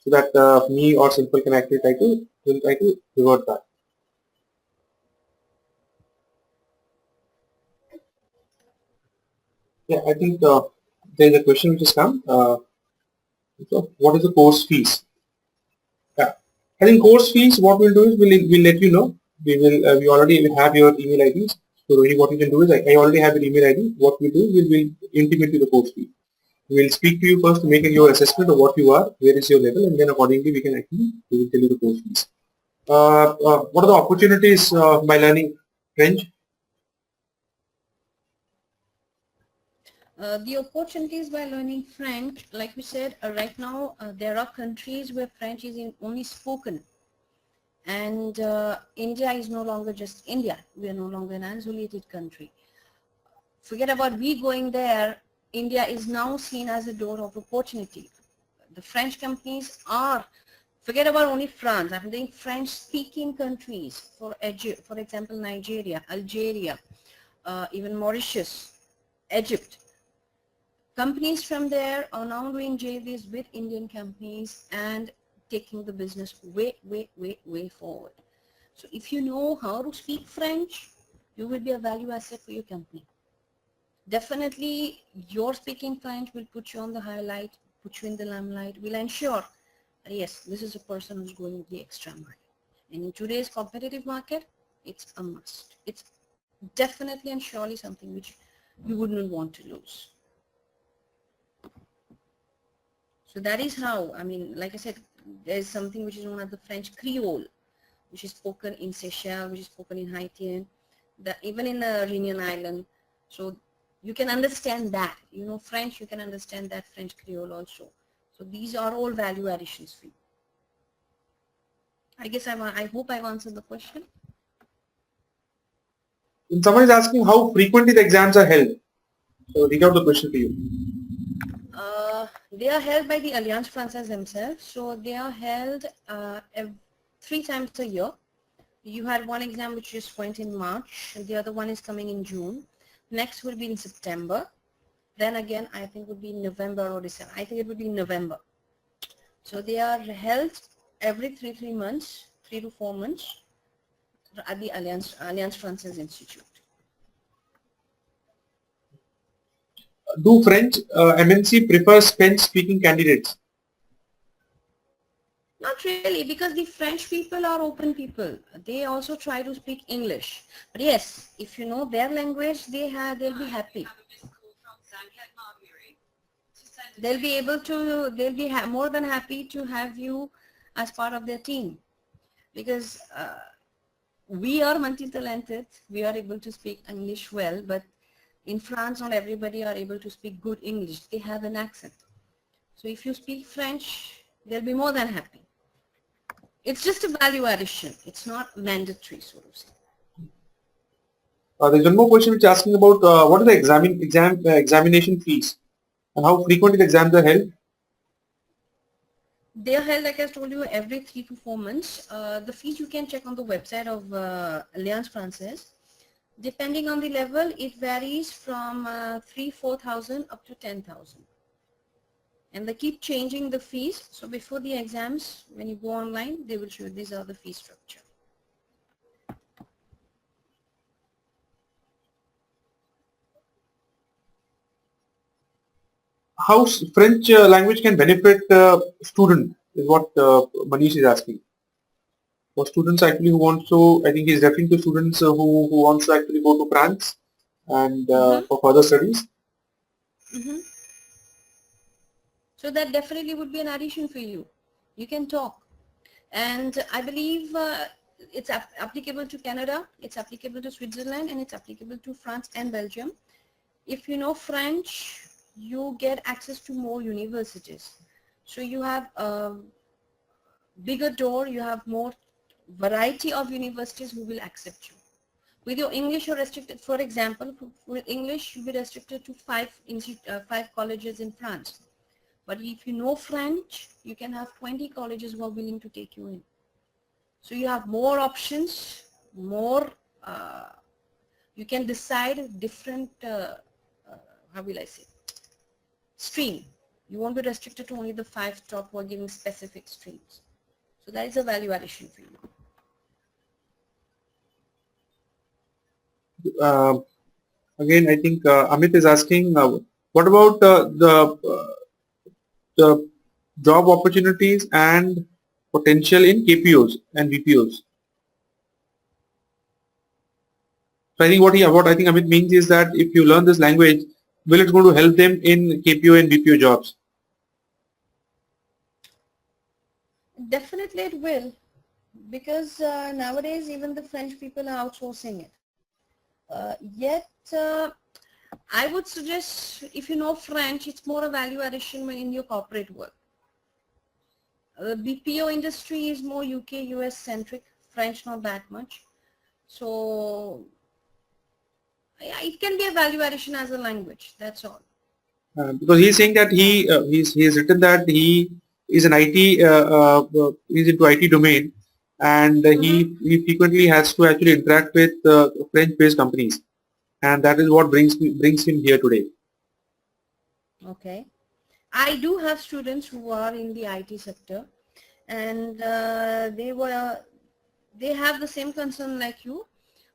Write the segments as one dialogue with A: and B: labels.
A: so that me or Simple can actually try to revert back. Yeah, I think there is a question which has come. So what is the course fees? Yeah, I think course fees. What we'll do is we'll let you know. We already have your email IDs. So really, what you can do is I already have your email ID. What we do, we'll intimate you the course fee. We'll speak to you first to make your assessment of what you are, where is your level, and then accordingly we will tell you the course fees. What are the opportunities by learning French?
B: The opportunities by learning French, like we said, right now there are countries where French is only spoken, and India is no longer just India. We are no longer an isolated country. Forget about we going there. India is now seen as a door of opportunity. The French companies are, forget about only France, I'm saying French-speaking countries, for example, Nigeria, Algeria, even Mauritius, Egypt. Companies from there are now doing JVs with Indian companies and taking the business way forward. So if you know how to speak French, you will be a value asset for your company. Definitely your speaking French will put you on the highlight, put you in the limelight, will ensure, yes, this is a person who's going the extra mile. And in today's competitive market, it's a must. It's definitely and surely something which you wouldn't want to lose. So that is how, I mean, like I said, there's something which is known as the French Creole, which is spoken in Seychelles, which is spoken in Haitian, even in the Reunion Island. So you can understand that. You know French, you can understand that French Creole also. So these are all value additions for you. I guess I hope I've answered the question.
A: And someone is asking how frequently the exams are held. So read out the question to you.
B: They are held by the Alliance Française themselves. So they are held 3 times a year. You had one exam which just went in March, and the other one is coming in June. Next will be in September. Then again, I think would be November or December. I think it would be November. So they are held every 3 months, 3 to 4 months at the Alliance Française Institute.
A: Do French MNC prefer French-speaking candidates?
B: Not really, because the French people are open people. They also try to speak English. But yes, if you know their language, they'll be happy. They'll be able to, they'll be more than happy to have you as part of their team. Because we are multi-talented, we are able to speak English well, but in France, not everybody are able to speak good English. They have an accent. So if you speak French, they'll be more than happy. It's just a value addition. It's not mandatory, so to say.
A: There's one more question which is asking about what are the examination fees and how frequently the exams are held.
B: They are held, like I told you, every 3 to 4 months. The fees you can check on the website of Alliance Française. Depending on the level, it varies from 3,000-4,000 up to 10,000. And they keep changing the fees. So before the exams, when you go online, they will show you these are the fee structure.
A: How French language can benefit student is what Manish is asking. For students actually who want to, I think he's referring to students who wants to actually go to France and for further studies.
B: So that definitely would be an addition for you. You can talk. And I believe it's applicable to Canada, it's applicable to Switzerland, and it's applicable to France and Belgium. If you know French, you get access to more universities. So you have a bigger door, you have more variety of universities who will accept you. With your English, you're restricted. For example, with English, you'll be restricted to 5 colleges in France. But if you know French, you can have 20 colleges who are willing to take you in. So you have more options, more, you can decide different, how will I say, stream. You won't be restricted to only the 5 top who are giving specific streams. So that is a value addition for you.
A: Again, I think Amit is asking, what about the job opportunities and potential in KPOs and BPOs? So I think what I think Amit means is that if you learn this language, will it going to help them in KPO and BPO jobs?
B: Definitely it will, because nowadays even the French people are outsourcing it. Yet I would suggest, if you know French, it's more a value addition when in your corporate work. The BPO industry is more UK, US centric, French not that much. So yeah, it can be a value addition as a language, that's all.
A: Because he's saying that he has written that he is an IT he's into IT domain, and he frequently has to actually interact with French-based companies, and that is what brings him here today.
B: Okay. I do have students who are in the IT sector, and they have the same concern like you.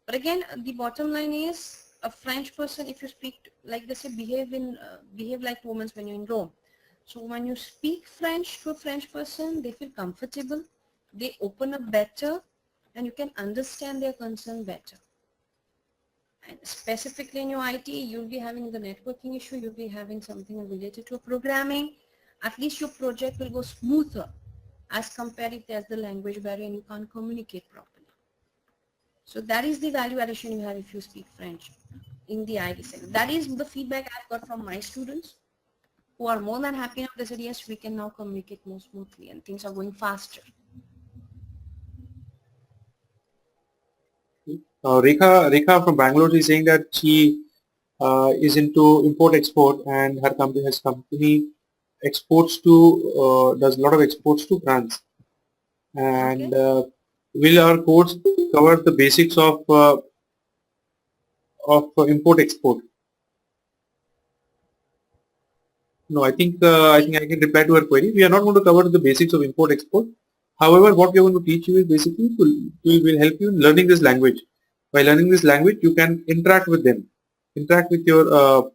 B: But again, the bottom line is, a French person, if you speak, like they say, behave like women when you're in Rome. So when you speak French to a French person, they feel comfortable, they open up better, and you can understand their concern better. And specifically in your IT, you'll be having the networking issue, you'll be having something related to programming. At least your project will go smoother as compared if there's the language barrier and you can't communicate properly. So that is the value addition you have if you speak French in the IT sector. That is the feedback I've got from my students, who are more than happy now. They said, yes, we can now communicate more smoothly and things are going faster.
A: Rekha from Bangalore is saying that she is into import-export, and her company exports to does a lot of exports to France. And
B: Okay.
A: will our course cover the basics of import-export? No, I think I can reply to her query. We are not going to cover the basics of import-export. However, what we are going to teach you is basically we will help you in learning this language. By learning this language, you can interact with them, interact with your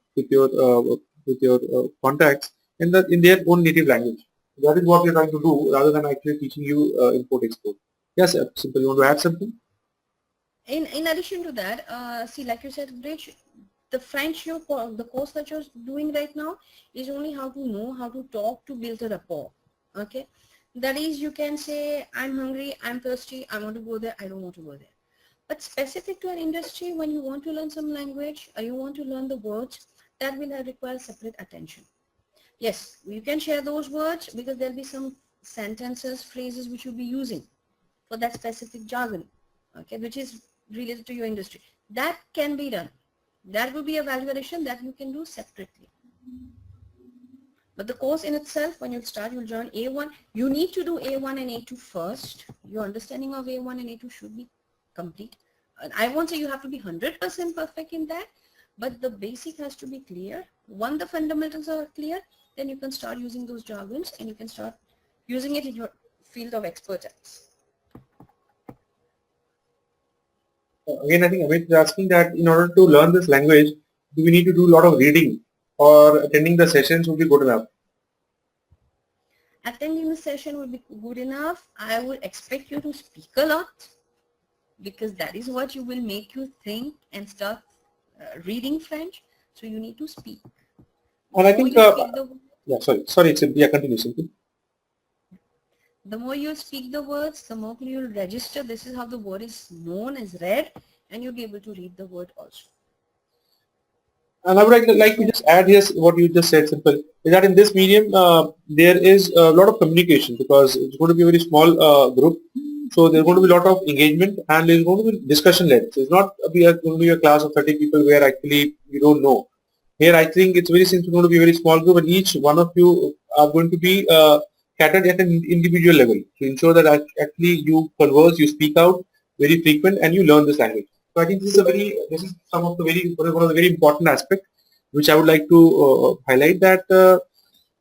A: contacts in their own native language. That is what we are trying to do, rather than actually teaching you import-export. Yes, sir. Simple. You want to add something?
B: In addition to that, see, like you said, Rich, the French, the course that you're doing right now is only how to know how to talk to build a rapport. Okay, that is, you can say, I'm hungry, I'm thirsty, I want to go there, I don't want to go there. But specific to an industry, when you want to learn some language or you want to learn the words, that will require separate attention. Yes, you can share those words because there'll be some sentences, phrases which you'll be using for that specific jargon, okay, which is related to your industry. That can be done. That will be a value addition that you can do separately. But the course in itself, when you start, you'll join A1. You need to do A1 and A2 first. Your understanding of A1 and A2 should be complete. And I won't say you have to be 100% perfect in that, but the basic has to be clear. Once the fundamentals are clear, then you can start using those jargons and you can start using it in your field of expertise.
A: Again, I think Amit is asking that in order to learn this language, do we need to do a lot of reading, or attending the sessions would be good enough?
B: Attending the session would be good enough. I would expect you to speak a lot because that is what you will make you think and start reading French. So you need to speak.
A: And
B: The
A: I
B: more
A: think,
B: you speak the
A: sorry, yeah, continue, simply.
B: The more you speak the words, the more you'll register. This is how the word is known as read, and you'll be able to read the word also.
A: And I would like to just add here what you just said, simple, is that in this medium, there is a lot of communication, because it's going to be a very small group. So there's going to be a lot of engagement, and there's going to be discussion led. So it's not going to be a class of 30 people where actually you don't know. Here, I think it's going to be a very small group, and each one of you are going to be catered at an individual level to ensure that actually you converse, you speak out very frequent, and you learn this language. So I think this is some of the one of the very important aspect which I would like to highlight, that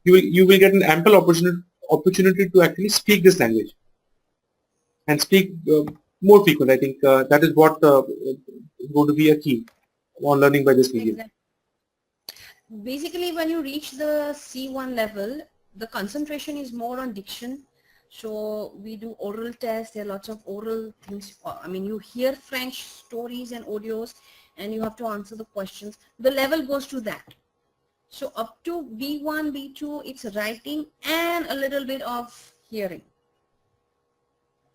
A: you will get an ample opportunity to actually speak this language and speak more frequent. I think that is what is going to be a key on learning by this medium.
B: Exactly. Basically, when you reach the C1 level, the concentration is more on diction. So we do oral tests. There are lots of oral things. I mean, you hear French stories and audios, and you have to answer the questions. The level goes to that. So up to B1, B2, it's writing and a little bit of hearing.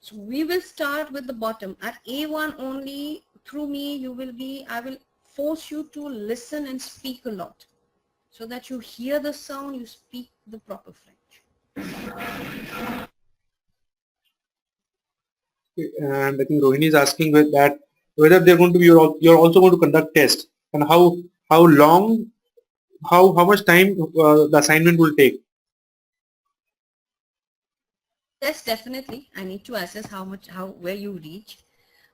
B: So we will start with the bottom. At A1 only, through me, I will force you to listen and speak a lot, so that you hear the sound, you speak the proper French.
A: And I think Rohini is asking with that whether they're going to be you're also going to conduct tests, and how long, how much time the assignment will take.
B: Yes, definitely. I need to assess where you reach,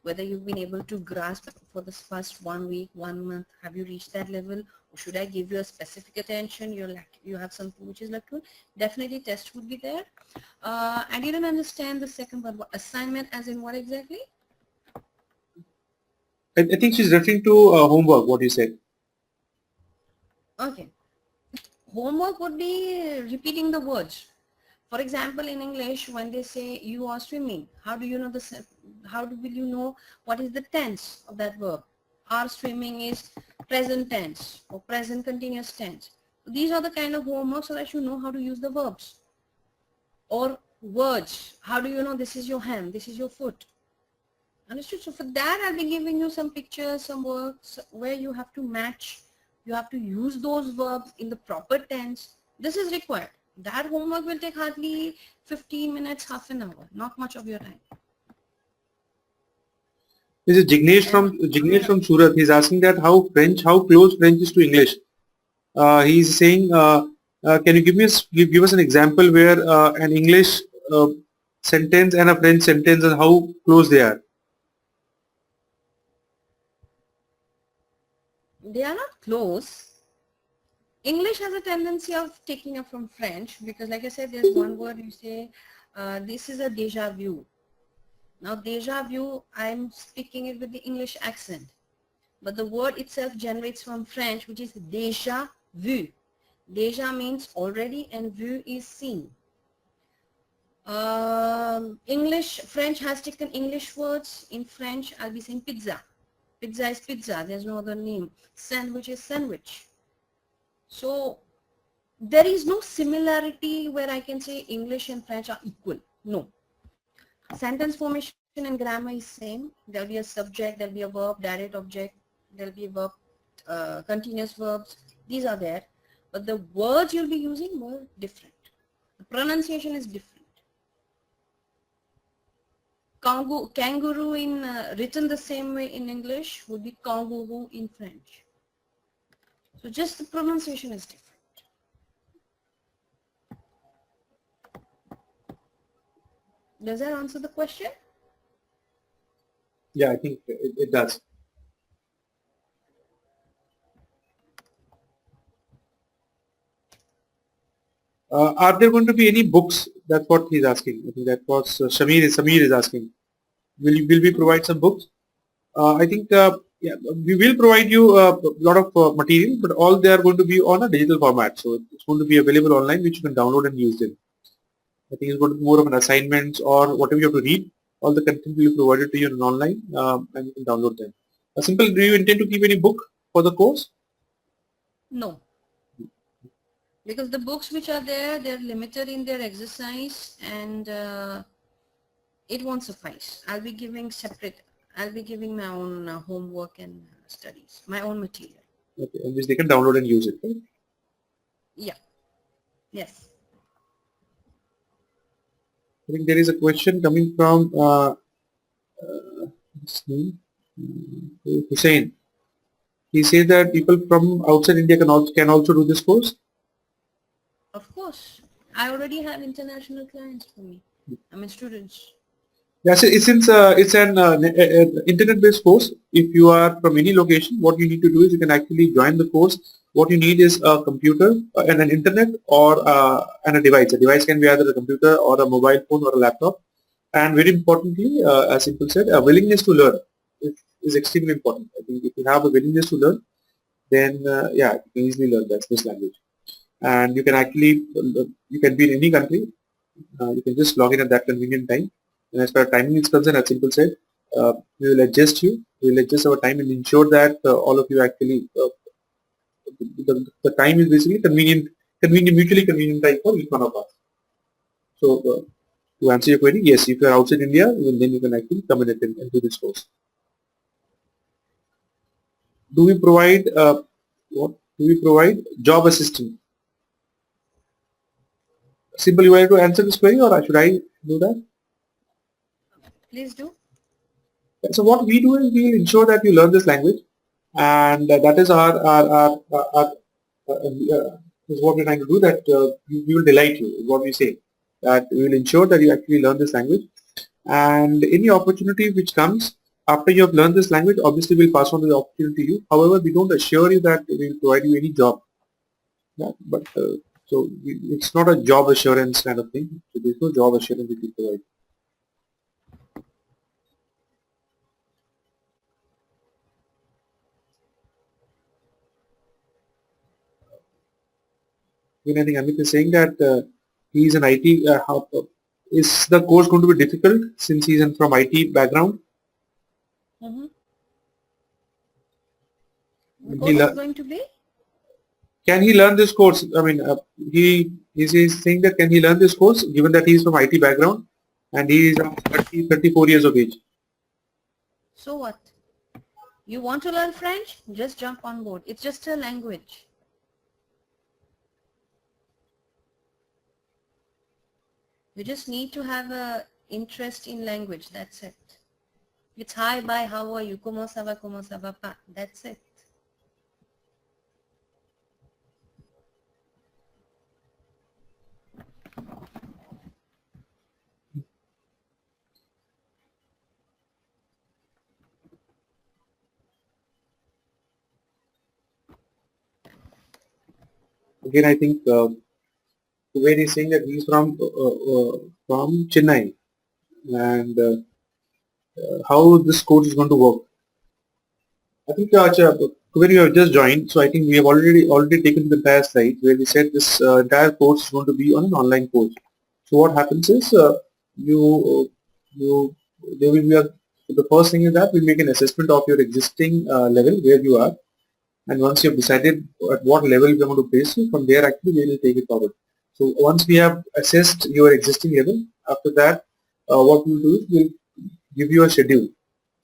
B: whether you've been able to grasp for the first 1 week, 1 month. Have you reached that level, or should I give you a specific attention? You have something which is left to. Definitely, test would be there. I didn't understand the second part. Assignment, as in what exactly?
A: I think she's referring to homework. What you said.
B: Okay. Homework would be repeating the words. For example, in English, when they say you are swimming, how do you know will you know what is the tense of that verb? Are swimming is present tense or present continuous tense. These are the kind of homework so that you know how to use the verbs. Or words, how do you know this is your hand, this is your foot? Understood? So for that, I'll be giving you some pictures, some works where you have to match, you have to use those verbs in the proper tense. This is required. That homework will take hardly 15 minutes, half an hour, not much of your time.
A: This is Jignesh from Surat. He's asking that how close French is to English. He's saying, can you give us an example where an English sentence and a French sentence and how close they are?
B: They are not close. English has a tendency of taking up from French because, like I said, there's one word you say, this is a déjà vu. Now, déjà vu, I'm speaking it with the English accent. But the word itself generates from French, which is déjà vu. Déjà means already and vu is seen. French has taken English words. In French, I'll be saying pizza. Pizza is pizza. There's no other name. Sandwich is sandwich. So there is no similarity where I can say English and French are equal. No. Sentence formation and grammar is same. There'll be a subject, there'll be a verb, direct object, there'll be a verb, continuous verbs. These are there. But the words you'll be using were different. The pronunciation is different. Kangaroo in written the same way in English would be kangaroo in French. So just the pronunciation is different. Does that answer the question?
A: Yeah, I think it does. Are there going to be any books? That's what he's asking. I think that was Samir is asking. Will we provide some books? I think yeah, we will provide you a lot of material, but all they are going to be on a digital format. So it's going to be available online, which you can download and use them. I think it's going to be more of an assignments or whatever you have to read. All the content will be provided to you in online, and you can download them. Simple. Do you intend to keep any book for the course?
B: No. Because the books which are there, they're limited in their exercise and it won't suffice. I'll be giving my own homework and studies, my own material.
A: Okay, and which they can download and use it. Right?
B: Yeah. Yes.
A: I think there is a question coming from Hussein. He says that people from outside India can also do this course.
B: Of course. I already have international clients for me. I mean students.
A: Yes, since it's an internet-based course, if you are from any location, what you need to do is you can actually join the course what you need is a computer and an internet or and a device. A device can be either a computer or a mobile phone or a laptop. And very importantly, as Simple said, a willingness to learn is extremely important. I think if you have a willingness to learn, then yeah, you can easily learn this language. And you can actually, you can be in any country. You can just log in at that convenient time. And as far as timing is concerned, as Simple said, we will adjust you. We will adjust our time and ensure that all of you actually, the time is basically mutually convenient time for each one of us. So to answer your query, yes, if you are outside India, then you can actually come in and do this course. Do we provide what? Do we provide job assistance? Simple, you want to answer this query, or should I do that?
B: Please do.
A: So what we do is we will ensure that you learn this language, and that is is what we're trying to do. That we will delight you. Is what we say. That we will ensure that you actually learn this language, and any opportunity which comes after you have learned this language, obviously we'll pass on the opportunity to you. However, we don't assure you that we will provide you any job. Yeah, but it's not a job assurance kind of thing. So there's no job assurance we can provide. I think Amit is saying that he's an IT. Is the course going to be difficult since he's from IT background?
B: Mm-hmm. The
A: Can
B: course is going to be?
A: Can he learn this course? I mean, he's saying that can he learn this course given that he's from IT background and he is 34 years of age.
B: So what? You want to learn French? Just jump on board. It's just a language. You just need to have a interest in language. That's it. It's hi, bye, how are you? Comment ça va pas? That's it.
A: Again, I think Kuwait is saying that he's from Chennai, and how this course is going to work. I think Kuwait, you have just joined, so I think we have already taken the entire slide where we said this entire course is going to be on an online course. So what happens is you there will be the first thing is that we make an assessment of your existing level where you are, and once you have decided at what level we are going to place you, from there actually we will take it forward. So once we have assessed your existing level, after that what we will do is we will give you a schedule.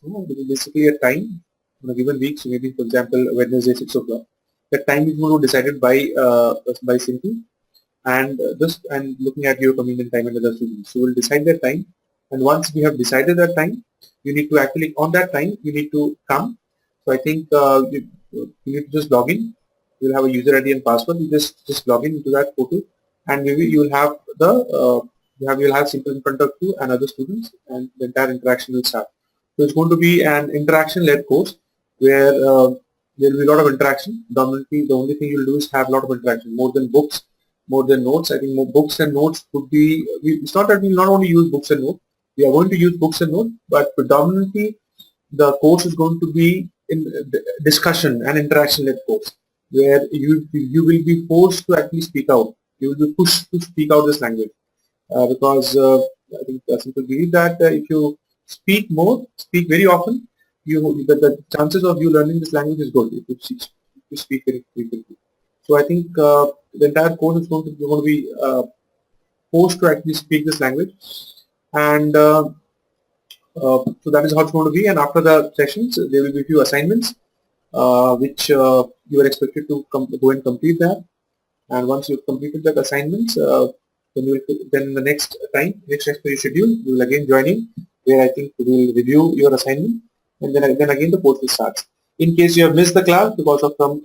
A: Which is basically a time on a given week. So maybe for example Wednesday 6 o'clock. The time is going to be decided by Simple, and just and looking at your convenient time and other students. So we'll decide that time, and once we have decided that time, you need to actually on that time you need to come. So I think you need to just log in. You'll have a user ID and password. You just log in into that portal, and maybe you will have you'll have Simple in front of you and other students, and the entire interaction will start. So it's going to be an interaction-led course where there will be a lot of interaction. Dominantly, the only thing you'll do is have a lot of interaction, more than books, more than notes. I think more books and notes could be. It's not that we will not only use books and notes. We are going to use books and notes, but predominantly the course is going to be in discussion and interaction-led course, where you will be forced to actually speak out. You will be pushed to speak out this language because I think Simple believe that if you speak very often, the chances of you learning this language is good if you speak very frequently. So I think the entire course is going to be forced to actually speak this language, and so that is how it's going to be. And after the sessions, there will be a few assignments which you are expected to go and complete that. And once you've completed that assignments, then the next as per your schedule, you will again join in, where I think we will review your assignment, and then again the course will start. In case you have missed the class because of some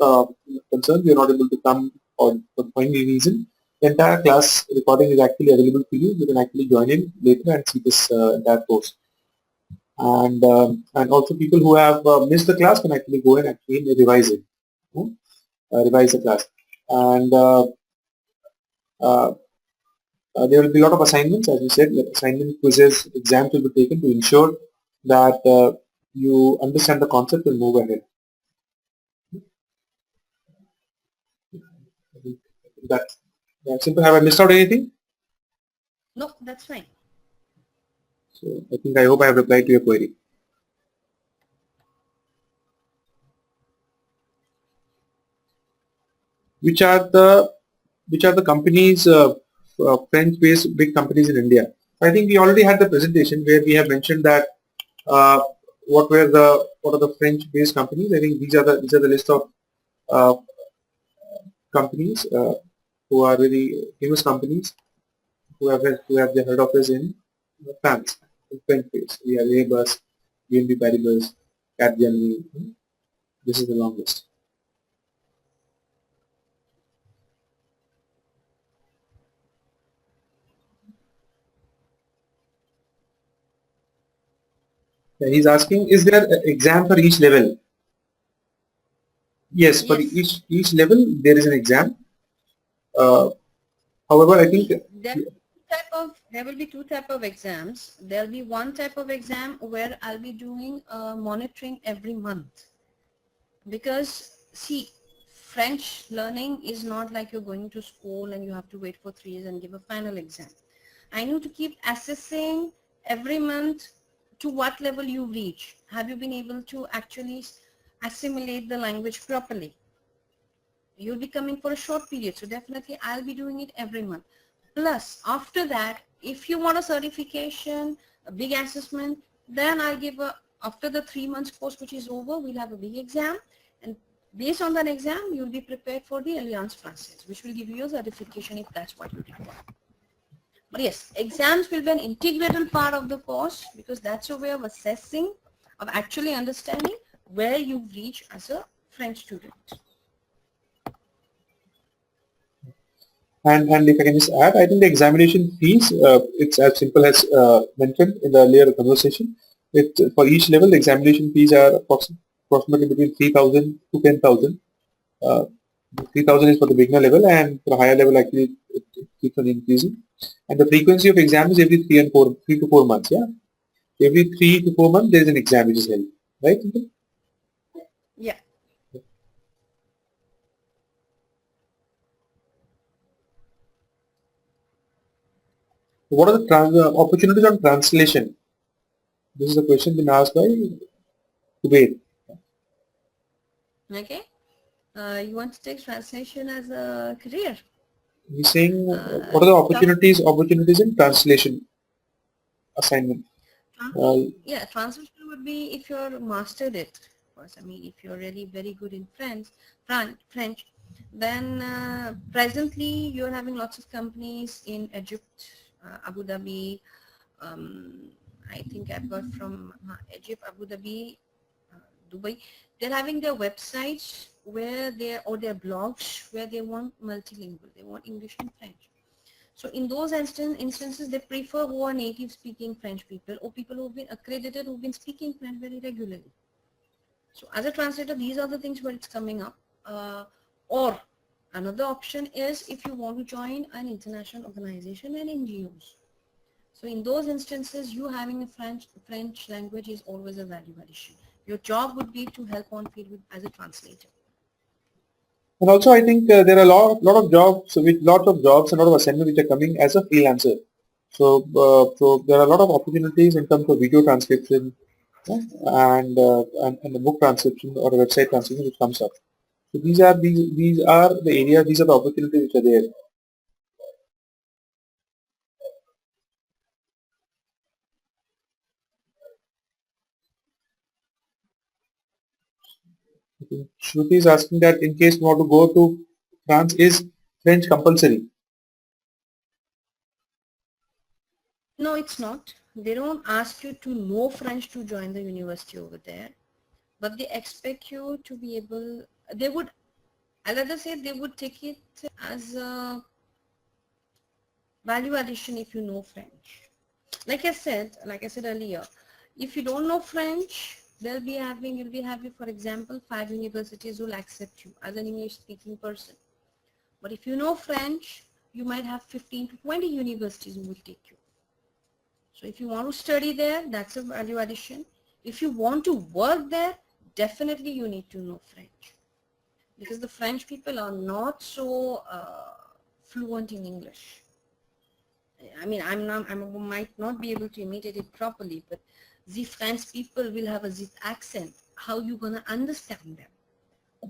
A: concern, you are not able to come or for any reason, the entire class recording is actually available to you. You can actually join in later and see this entire course. And also people who have missed the class can actually go and actually revise it. revise the class. And there will be a lot of assignments, as we said, like assignment, quizzes, exams will be taken to ensure that you understand the concept and move ahead. That's simple. Have I missed out anything?
B: No, that's fine.
A: So I hope I have replied to your query. Which are the companies, French-based big companies in India? I think we already had the presentation where we have mentioned that uh, what are the French-based companies. I think these are the list of uh, companies who are very famous companies who have their head office in France, in French base. We have Airbus, BNP Paribas, Capgemini. This is the long list. Yeah, he's asking, is there an exam for each level? Yes, for
B: Yes.
A: each level there is an exam. However, I think
B: See, there will be two type of exams. There'll be one type of exam where I'll be doing monitoring every month. Because see, French learning is not like you're going to school and you have to wait for 3 years and give a final exam. I need to keep assessing every month to what level you reach. Have you been able to actually assimilate the language properly? You'll be coming for a short period, so definitely I'll be doing it every month. Plus, after that, if you want a certification, a big assessment, then I'll give after the 3 months course which is over, we'll have a big exam, and based on that exam, you'll be prepared for the Alliance Française, which will give you a certification if that's what you require. But yes, exams will be an integral part of the course because that's a way of assessing, of actually understanding where you've reached as a French student.
A: and if I can just add, I think the examination fees, it's as simple as mentioned in the earlier conversation. For each level, the examination fees are approximately between 3,000 to 10,000. Uh, 3,000 is for the beginner level, and for the higher level, actually, it keeps on increasing. And the frequency of exam is every 3 to 4 months. Yeah, every 3 to 4 months there is an exam which is held, right?
B: Yeah.
A: What are the opportunities on translation? This is a question been asked by Kubair.
B: Okay. You want to take translation as a career?
A: He's saying,
B: Uh,
A: what are the
B: tough.
A: opportunities in translation assignment?
B: Yeah, translation would be if you're mastered it. Of course, I mean, if you're really very good in French, then presently you're having lots of companies in Egypt, Abu Dhabi. Um, I think I've got from Egypt, Abu Dhabi, Dubai. They're having their websites where or their blogs where they want multilingual. They want English and French. So in those instances, they prefer who are native speaking French people or people who've been accredited, who've been speaking French very regularly. So as a translator, these are the things where it's coming up. Or another option is if you want to join an international organization and NGOs. So in those instances, you having a French language is always a value addition. Your job would be to help on field as a translator.
A: And also, I think there are lot of jobs with lots of jobs and lot of assignments which are coming as a freelancer. So there are a lot of opportunities in terms of video transcription, yeah, and the book transcription or the website transcription which comes up. So these are the areas, these are the opportunities which are there. Shruti is asking that in case you want to go to France, is French compulsory?
B: No, it's not. They don't ask you to know French to join the university over there, but they expect you to be able, they would, I'll rather say they would take it as a value addition if you know French. Like I said earlier, if you don't know French, You'll be having, for example, 5 universities will accept you as an English speaking person. But if you know French, you might have 15 to 20 universities who will take you. So if you want to study there, that's a value addition. If you want to work there, definitely you need to know French. Because the French people are not so fluent in English. I mean, I might not be able to imitate it properly, but the French people will have a Z accent. How you gonna understand them?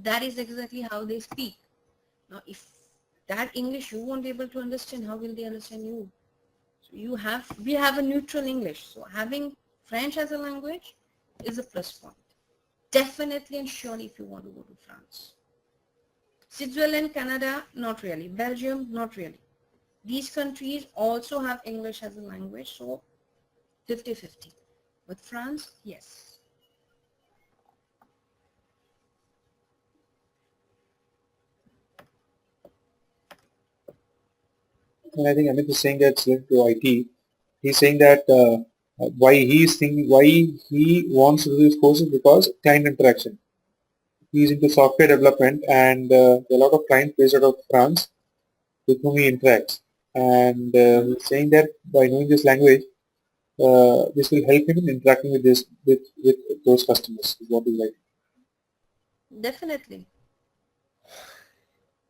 B: That is exactly how they speak. Now, if that English you won't be able to understand, how will they understand you? So we have a neutral English. So having French as a language is a plus point. Definitely and surely if you want to go to France. Switzerland, Canada, not really. Belgium, not really. These countries also have English as a language, so 50-50. But France, yes.
A: And I think Amit is saying that linked to IT. He's saying that why he wants to do this course is because client interaction. He's into software development, and there are a lot of clients based out of France with whom he interacts. And he's saying that by knowing this language, this will help him in interacting with with those customers. Is what he's like.
B: Definitely.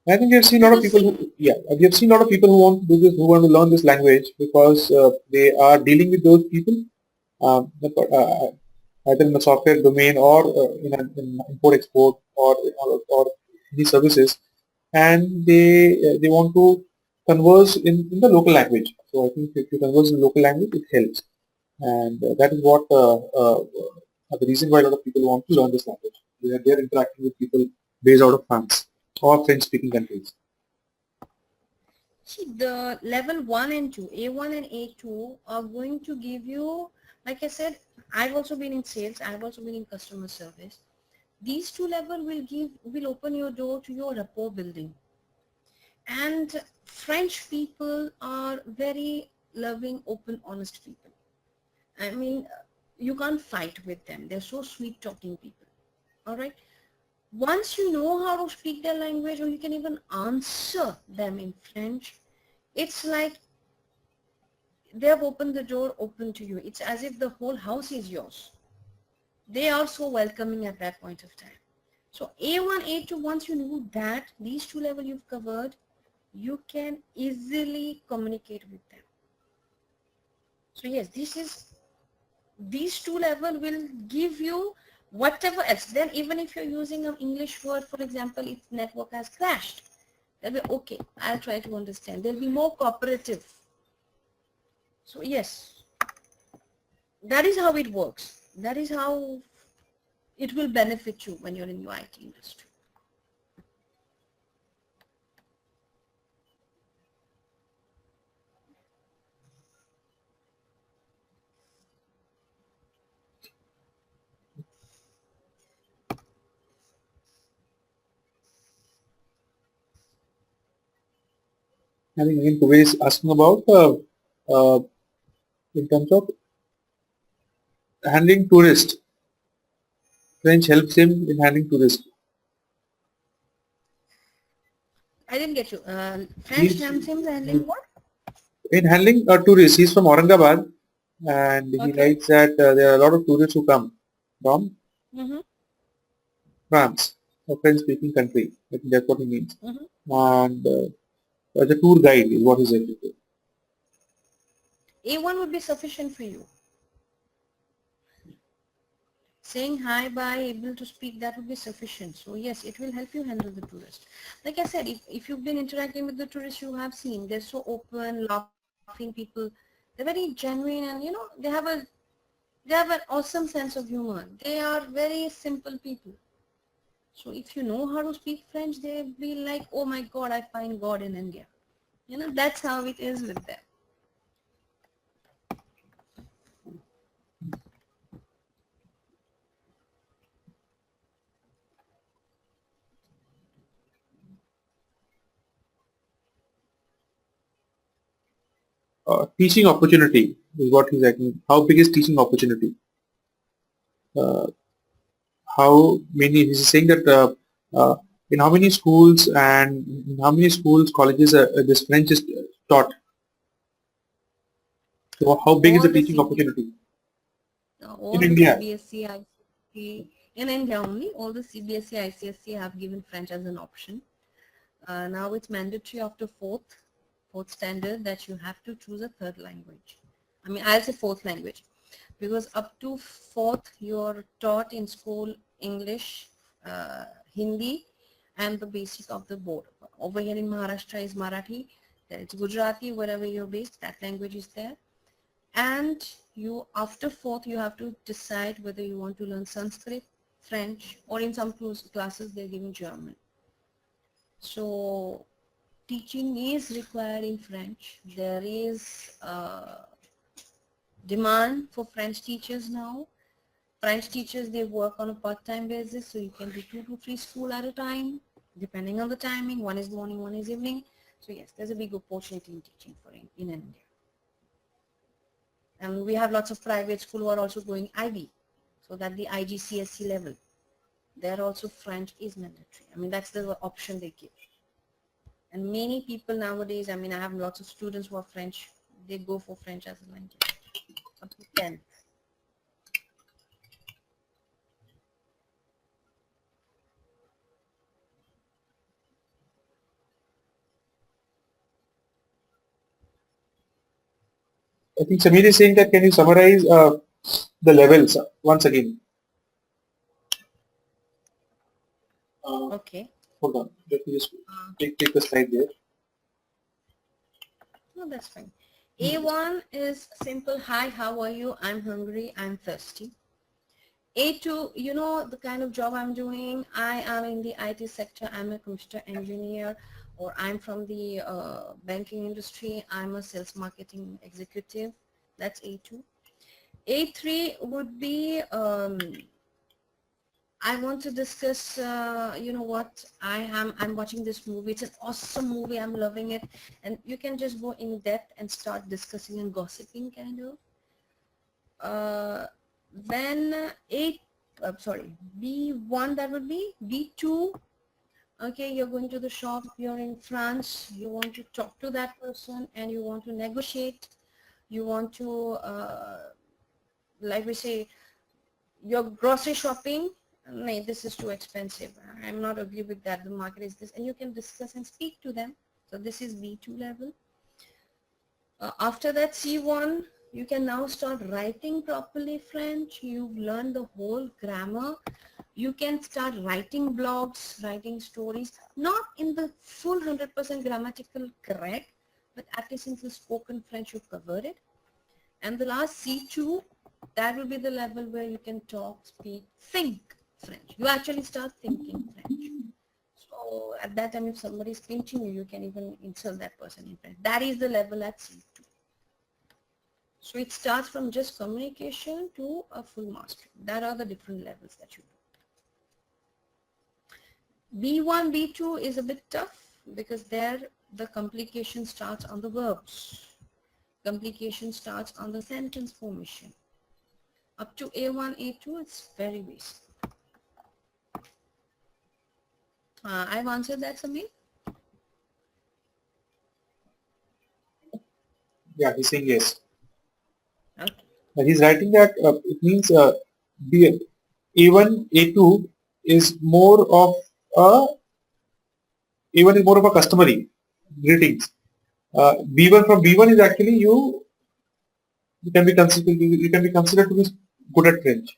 A: I think we have seen a lot of
B: Because
A: people
B: see,
A: who, yeah, we have seen a lot of people who want to do this, who want to learn this language because they are dealing with those people, either in the software domain or in import export or any services, and they want to converse in the local language. So I think if you converse in local language, it helps, and that is what the reason why a lot of people want to learn this language. They are interacting with people based out of France or French-speaking countries.
B: see the level 1 and 2, A1 and A2 are going to give you, like I said, I've also been in sales, I've also been in customer service. These two level will open your door to your rapport building. And French people are very loving, open, honest people. I mean, you can't fight with them. They're so sweet talking people. All right. Once you know how to speak their language or you can even answer them in French, it's like they have opened the door open to you. It's as if the whole house is yours. They are so welcoming at that point of time. So A1, A2, once you know that, these two levels you've covered, you can easily communicate with them. So yes, these two level will give you whatever else. Then even if you're using an English word, for example, if network has crashed, they'll be okay, I'll try to understand. They'll be more cooperative. So yes, that is how it works. That is how it will benefit you when you're in your IT industry.
A: I think again Kuwait is asking about uh, in terms of handling tourists. French helps him in handling tourists.
B: I didn't get you. French
A: He's
B: Namsim handling what?
A: in handling tourists. He's from Aurangabad, and he
B: Okay.
A: writes that there are a lot of tourists who come from
B: Mm-hmm.
A: France, a French-speaking country. I think that's what he means.
B: Mm-hmm.
A: And as a tour guide is what he said.
B: A1 would be sufficient for you. Saying hi, bye, able to speak, that would be sufficient. So yes, it will help you handle the tourist. Like I said, if you've been interacting with the tourists you have seen, they're so open, laughing people. They're very genuine and they have an awesome sense of humor. They are very simple people. So if you know how to speak French, they'll be like, oh my God, I find God in India. That's how it is with them.
A: Teaching opportunity is what he's asking. How big is teaching opportunity? how many, he's saying that in how many schools and in how many schools, colleges this French is taught. So how big is the
B: All the
A: teaching
B: CB,
A: opportunity in
B: all the
A: India?
B: CBSE, ICSE, in India only, all the CBSE, ICSE have given French as an option. Now it's mandatory after fourth standard that you have to choose a third language. I mean, I'll say fourth language, because up to fourth you're taught in school English, Hindi, and the basic of the board. Over here in Maharashtra is Marathi, it's Gujarati, wherever you're based, that language is there. And you, after fourth, you have to decide whether you want to learn Sanskrit, French, or in some classes they're giving German. So teaching is required in French. There is demand for French teachers now. French teachers, they work on a part-time basis, so you can do 2 to 3 school at a time, depending on the timing. One is morning, one is evening. So yes, there's a big opportunity in teaching in India. And we have lots of private schools who are also going IB, so that the IGCSE level. There also French is mandatory. I mean, that's the option they give. And many people nowadays, I mean, I have lots of students who are French, they go for French as a language, up to 10th.
A: I think Samir is saying that can you summarize the levels once again?
B: Okay.
A: Hold on, let me just take the slide there.
B: No, that's fine. A1 is simple, hi, how are you? I'm hungry, I'm thirsty. A2, you know the kind of job I'm doing. I am in the IT sector, I'm a computer engineer, or I'm from the banking industry, I'm a sales marketing executive. That's A2. A3 would be, I want to discuss, you know what, I'm watching this movie. It's an awesome movie. I'm loving it. And you can just go in depth and start discussing and gossiping kind of. Then B1, that would be B2. Okay, you're going to the shop, you're in France, you want to talk to that person and you want to negotiate. You want to, like we say, your grocery shopping, no, this is too expensive. I'm not agree with that. The market is this, and you can discuss and speak to them. So this is B2 level. After that, C1, you can now start writing properly French. You've learned the whole grammar. You can start writing blogs, writing stories, not in the full 100% grammatical correct, but at least in the spoken French you've covered it. And the last C2, that will be the level where you can talk, speak, think French. You actually start thinking French. So at that time, if somebody is pinching you, you can even insult that person in French. That is the level at C2. So it starts from just communication to a full mastery. That are the different levels that you do. B1, B2 is a bit tough because there the complication starts on the verbs. Complication starts on the sentence formation. Up to A1, A2, it's very basic. I've answered that, Samir?
A: Yeah, he's saying yes.
B: Okay.
A: He's writing that it means A1, A2 is more of a A1 is more of a customary greetings. B1 from B1 is actually you can be considered to be good at French.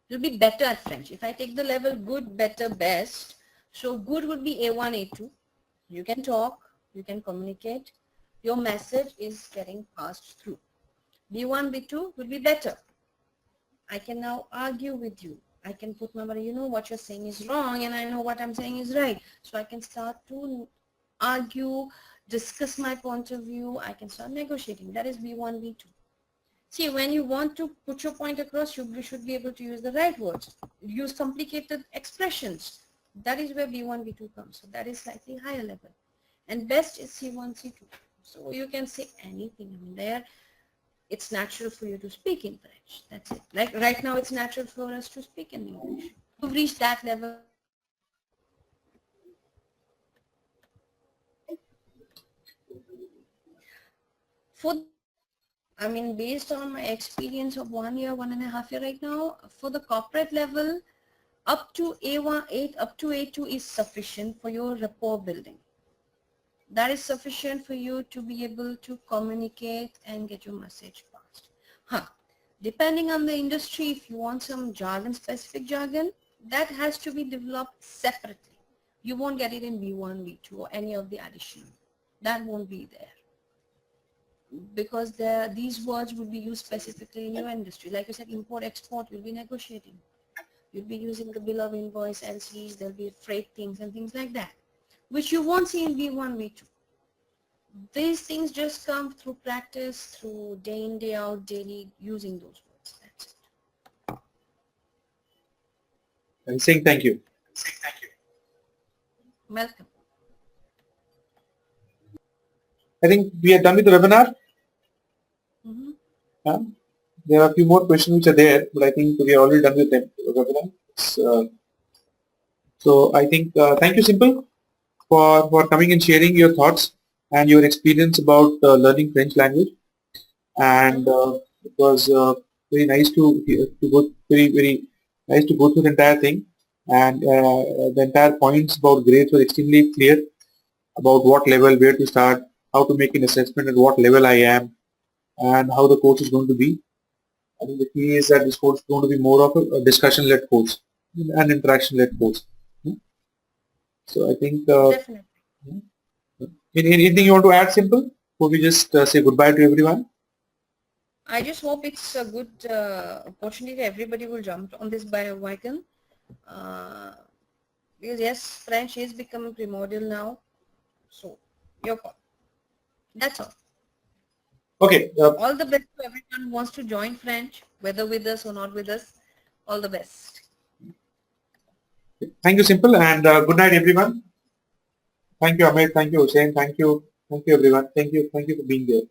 B: You'll be better at French. If I take the level good, better, best, so good would be A1, A2. You can talk, you can communicate, your message is getting passed through. B1, B2 would be better. I can now argue with you. I can put my money, you know what you're saying is wrong and I know what I'm saying is right. So I can start to argue, discuss my point of view. I can start negotiating. That is B1, B2. See, when you want to put your point across, you should be able to use the right words. Use complicated expressions. That is where B1, B2 comes. So that is slightly higher level. And best is C1, C2. So you can say anything in there. it's natural for you to speak in French. That's it. Like right now, it's natural for us to speak in English. You've reached that level. For I mean, based on my experience of 1 year, 1.5 years right now, for the corporate level, up to A1, 8, up to A2 is sufficient for your rapport building. That is sufficient for you to be able to communicate and get your message passed. Depending on the industry, if you want some jargon, specific jargon, that has to be developed separately. You won't get it in B1, B2 or any of the additional. That won't be there, because these words would be used specifically in your industry. Like you said, import, export, you'll be negotiating. You'll be using the bill of invoice, LCs, there'll be freight things and things like that, which you won't see in B1, B2. These things just come through practice, through day in, day out, daily using those words. That's it.
A: I'm saying thank you.
B: Welcome.
A: I think we are done with the webinar.
B: Mm-hmm.
A: There are a few more questions which are there, but I think we are already done with the webinar. So I think thank you, Simple, for coming and sharing your thoughts and your experience about learning French language. And it was very nice to go very nice to go through the entire thing. And the entire points about grades were extremely clear about what level, where to start, how to make an assessment at what level I am, and how the course is going to be. I think the key is that this course is going to be more of a discussion-led course, an interaction-led course. So I think
B: Definitely.
A: anything you want to add, Simple, before we just say goodbye to everyone?
B: I just hope it's a good opportunity. Everybody will jump on this wagon. Because yes, French is becoming primordial now. So, your call. That's all.
A: Okay.
B: All the best to everyone who wants to join French, whether with us or not with us. All the best.
A: Thank you, Simple, and good night, everyone. Thank you, Amit. Thank you, Hussein. Thank you, everyone. Thank you for being there.